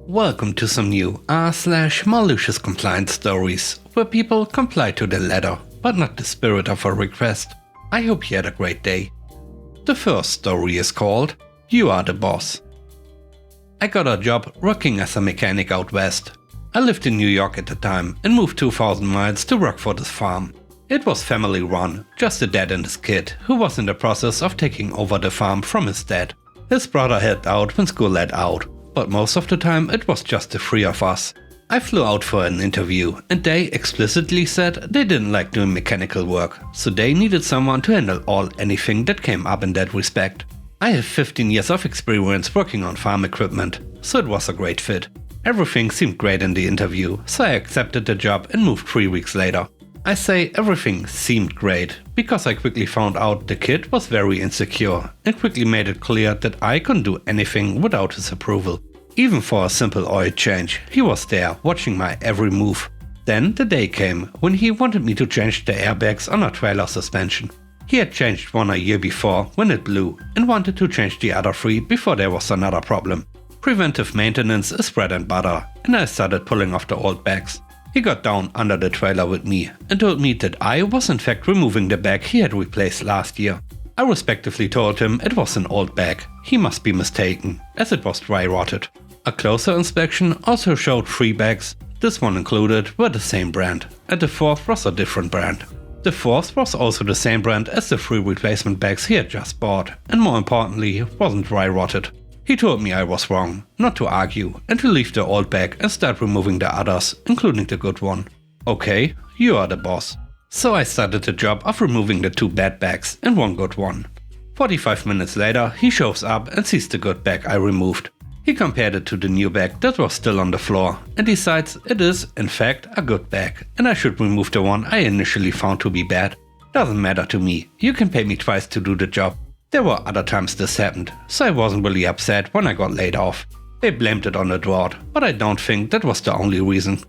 Welcome to some new r/malicious compliance stories, where people comply to the letter, but not the spirit of a request. I hope you had a great day. The first story is called You Are the Boss. I got a job working as a mechanic out west. I lived in New York at the time and moved 2,000 miles to work for this farm. It was family run, just a dad and his kid, who was in the process of taking over the farm from his dad. His brother helped out when school let out, but most of the time it was just the three of us. I flew out for an interview and they explicitly said they didn't like doing mechanical work, so they needed someone to handle anything that came up in that respect. I have 15 years of experience working on farm equipment, so it was a great fit. Everything seemed great in the interview, so I accepted the job and moved 3 weeks later. I say everything seemed great, because I quickly found out the kid was very insecure and quickly made it clear that I couldn't do anything without his approval. Even for a simple oil change, he was there watching my every move. Then the day came when he wanted me to change the airbags on a trailer suspension. He had changed one a year before when it blew and wanted to change the other 3 before there was another problem. Preventive maintenance is bread and butter, and I started pulling off the old bags. He got down under the trailer with me and told me that I was in fact removing the bag he had replaced last year. I respectively told him it was an old bag. He must be mistaken, as it was dry rotted. A closer inspection also showed 3 bags. This one included were the same brand, and the 4th was a different brand. The 4th was also the same brand as the 3 replacement bags he had just bought, and more importantly, wasn't dry rotted. He told me I was wrong, not to argue, and to leave the old bag and start removing the others, including the good one. Okay, you are the boss. So I started the job of removing the 2 bad bags and 1 good one. 45 minutes later, he shows up and sees the good bag I removed. He compared it to the new bag that was still on the floor and decides it is, in fact, a good bag and I should remove the one I initially found to be bad. Doesn't matter to me, you can pay me twice to do the job. There were other times this happened, so I wasn't really upset when I got laid off. They blamed it on the drought, but I don't think that was the only reason.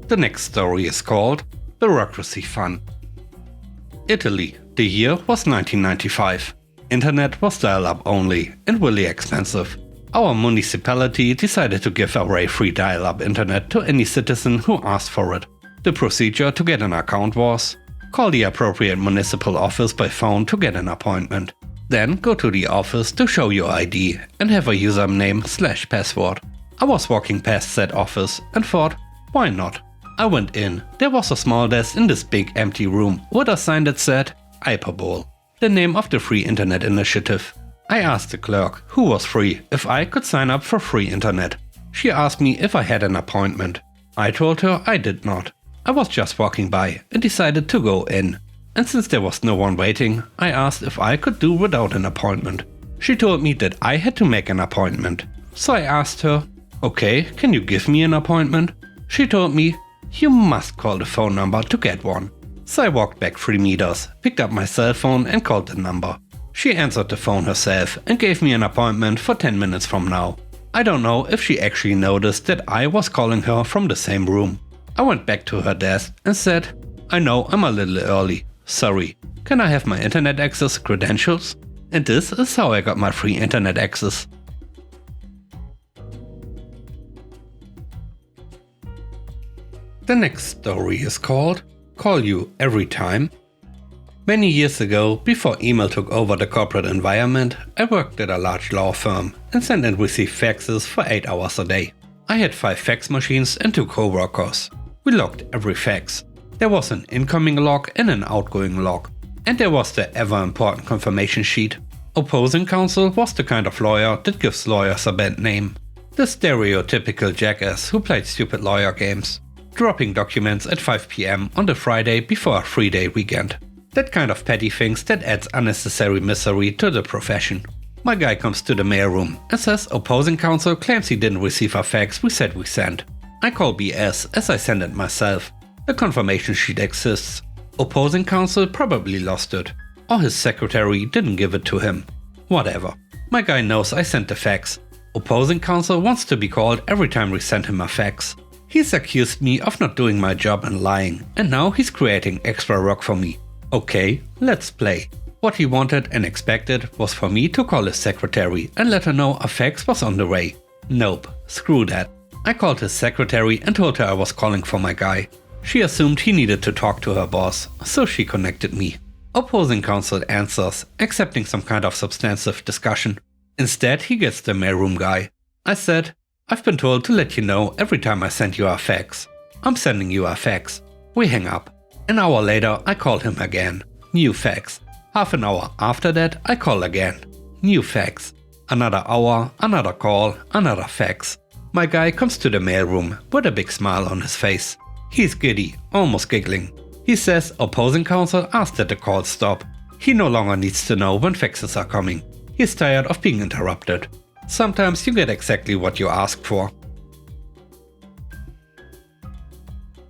The next story is called Bureaucracy Fun. Italy. The year was 1995. Internet was dial-up only and really expensive. Our municipality decided to give away free dial-up internet to any citizen who asked for it. The procedure to get an account was: call the appropriate municipal office by phone to get an appointment. Then go to the office to show your ID and have a username/password. I was walking past said office and thought, why not? I went in. There was a small desk in this big empty room with a sign that said Hyperbole, the name of the free internet initiative. I asked the clerk, who was free, if I could sign up for free internet. She asked me if I had an appointment. I told her I did not. I was just walking by and decided to go in. And since there was no one waiting, I asked if I could do without an appointment. She told me that I had to make an appointment. So I asked her, okay, can you give me an appointment? She told me, you must call the phone number to get one. So I walked back 3 meters, picked up my cell phone and called the number. She answered the phone herself and gave me an appointment for 10 minutes from now. I don't know if she actually noticed that I was calling her from the same room. I went back to her desk and said, I know I'm a little early. Sorry, can I have my internet access credentials? And this is how I got my free internet access. The next story is called Call You Every Time. Many years ago, before email took over the corporate environment, I worked at a large law firm and sent and received faxes for 8 hours a day. I had 5 fax machines and 2 co-workers. We logged every fax. There was an incoming log and an outgoing log. And there was the ever-important confirmation sheet. Opposing counsel was the kind of lawyer that gives lawyers a bad name. The stereotypical jackass who played stupid lawyer games, dropping documents at 5 PM on the Friday before a 3-day weekend. That kind of petty things that adds unnecessary misery to the profession. My guy comes to the mailroom and says opposing counsel claims he didn't receive a fax we said we sent. I call BS as I send it myself. The confirmation sheet exists. Opposing counsel probably lost it, or his secretary didn't give it to him. Whatever. My guy knows I sent the fax. Opposing counsel wants to be called every time we send him a fax. He's accused me of not doing my job and lying, and now he's creating extra work for me. Okay, let's play. What he wanted and expected was for me to call his secretary and let her know a fax was on the way. Nope, screw that. I called his secretary and told her I was calling for my guy. She assumed he needed to talk to her boss, so she connected me. Opposing counsel answers, accepting some kind of substantive discussion. Instead, he gets the mailroom guy. I said, "I've been told to let you know every time I send you a fax. I'm sending you a fax." We hang up. An hour later, I call him again. New fax. Half an hour after that, I call again. New fax. Another hour, another call, another fax. My guy comes to the mailroom with a big smile on his face. He's giddy, almost giggling. He says opposing counsel asked that the calls stop. He no longer needs to know when faxes are coming. He's tired of being interrupted. Sometimes you get exactly what you ask for.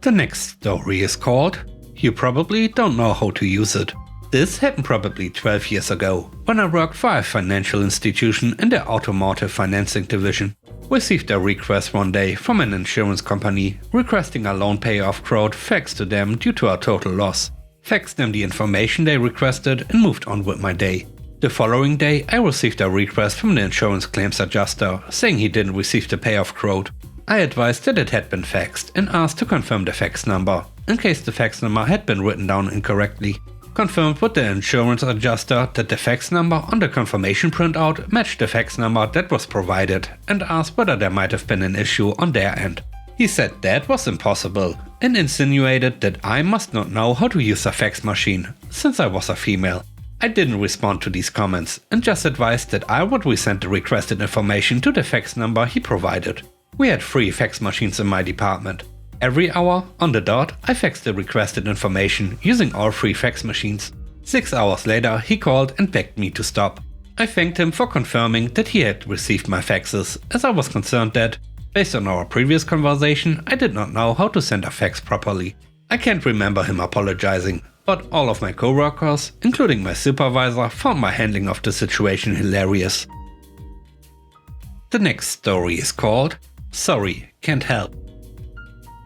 The next story is called "You Probably Don't Know How to Use It." This happened probably 12 years ago, when I worked for a financial institution in the automotive financing division. Received a request one day from an insurance company requesting a loan payoff quote faxed to them due to a total loss. Faxed them the information they requested and moved on with my day. The following day I received a request from the insurance claims adjuster saying he didn't receive the payoff quote. I advised that it had been faxed and asked to confirm the fax number, in case the fax number had been written down incorrectly. Confirmed with the insurance adjuster that the fax number on the confirmation printout matched the fax number that was provided, and asked whether there might have been an issue on their end. He said that was impossible and insinuated that I must not know how to use a fax machine, since I was a female. I didn't respond to these comments and just advised that I would resend the requested information to the fax number he provided. We had 3 fax machines in my department. Every hour, on the dot, I faxed the requested information using all 3 fax machines. 6 hours later, he called and begged me to stop. I thanked him for confirming that he had received my faxes, as I was concerned that, based on our previous conversation, I did not know how to send a fax properly. I can't remember him apologizing, but all of my coworkers, including my supervisor, found my handling of the situation hilarious. The next story is called "Sorry, Can't Help."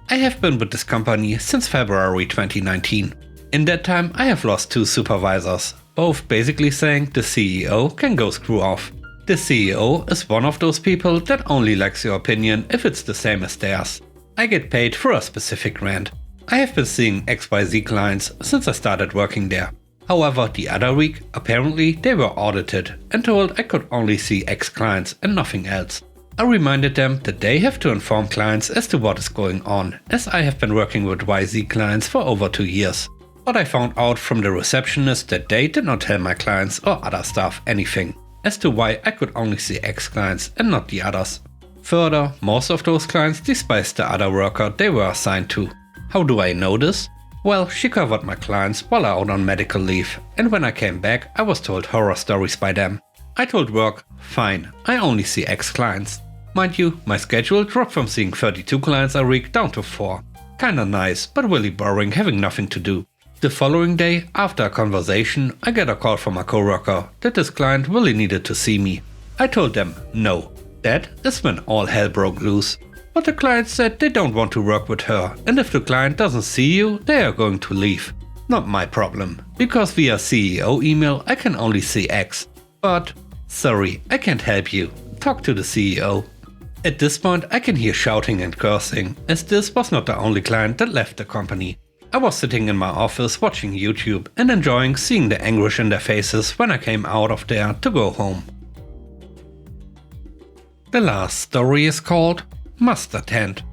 I have been with this company since February 2019. In that time I have lost 2 supervisors, both basically saying the CEO can go screw off. The CEO is one of those people that only likes your opinion if it's the same as theirs. I get paid for a specific rant. I have been seeing XYZ clients since I started working there. However, the other week, apparently they were audited and told I could only see X clients and nothing else. I reminded them that they have to inform clients as to what is going on, as I have been working with YZ clients for over 2 years. But I found out from the receptionist that they did not tell my clients or other staff anything, as to why I could only see X clients and not the others. Further, most of those clients despised the other worker they were assigned to. How do I know this? Well, she covered my clients while out on medical leave, and when I came back I was told horror stories by them. I told work, fine, I only see X clients. Mind you, my schedule dropped from seeing 32 clients a week down to 4. Kinda nice, but really boring having nothing to do. The following day, after a conversation, I get a call from a coworker that this client really needed to see me. I told them no. That is when all hell broke loose. But the client said they don't want to work with her, and if the client doesn't see you, they are going to leave. Not my problem, because via CEO email I can only see X. But, sorry, I can't help you. Talk to the CEO. At this point I can hear shouting and cursing, as this was not the only client that left the company. I was sitting in my office watching YouTube and enjoying seeing the anguish in their faces when I came out of there to go home. The last story is called "Must Attend."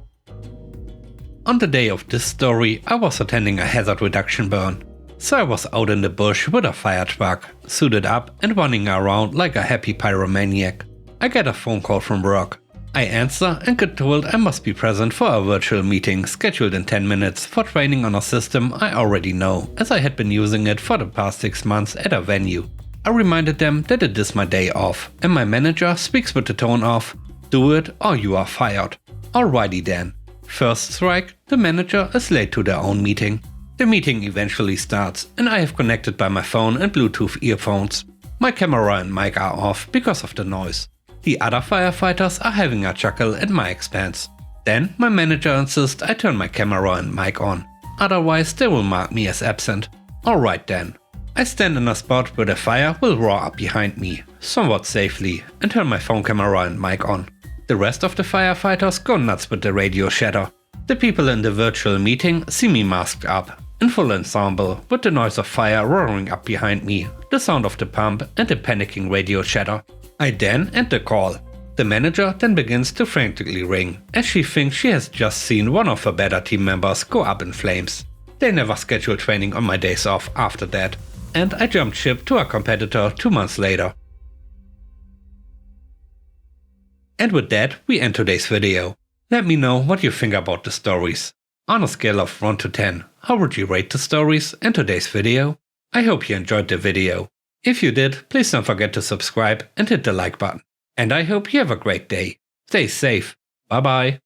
On the day of this story I was attending a hazard reduction burn. So I was out in the bush with a fire truck, suited up and running around like a happy pyromaniac. I get a phone call from work. I answer and get told I must be present for a virtual meeting scheduled in 10 minutes for training on a system I already know, as I had been using it for the past 6 months at a venue. I reminded them that it is my day off, and my manager speaks with the tone of, "Do it or you are fired." Alrighty then. First strike, the manager is late to their own meeting. The meeting eventually starts, and I have connected by my phone and Bluetooth earphones. My camera and mic are off because of the noise. The other firefighters are having a chuckle at my expense. Then my manager insists I turn my camera and mic on, otherwise they will mark me as absent. Alright then. I stand in a spot where the fire will roar up behind me, somewhat safely, and turn my phone camera and mic on. The rest of the firefighters go nuts with the radio chatter. The people in the virtual meeting see me masked up, in full ensemble, with the noise of fire roaring up behind me, the sound of the pump and the panicking radio chatter. I then end the call. The manager then begins to frantically ring, as she thinks she has just seen one of her better team members go up in flames. They never schedule training on my days off after that, and I jumped ship to a competitor 2 months later. And with that, we end today's video. Let me know what you think about the stories. On a scale of 1 to 10, how would you rate the stories and today's video? I hope you enjoyed the video. If you did, please don't forget to subscribe and hit the like button. And I hope you have a great day. Stay safe. Bye bye.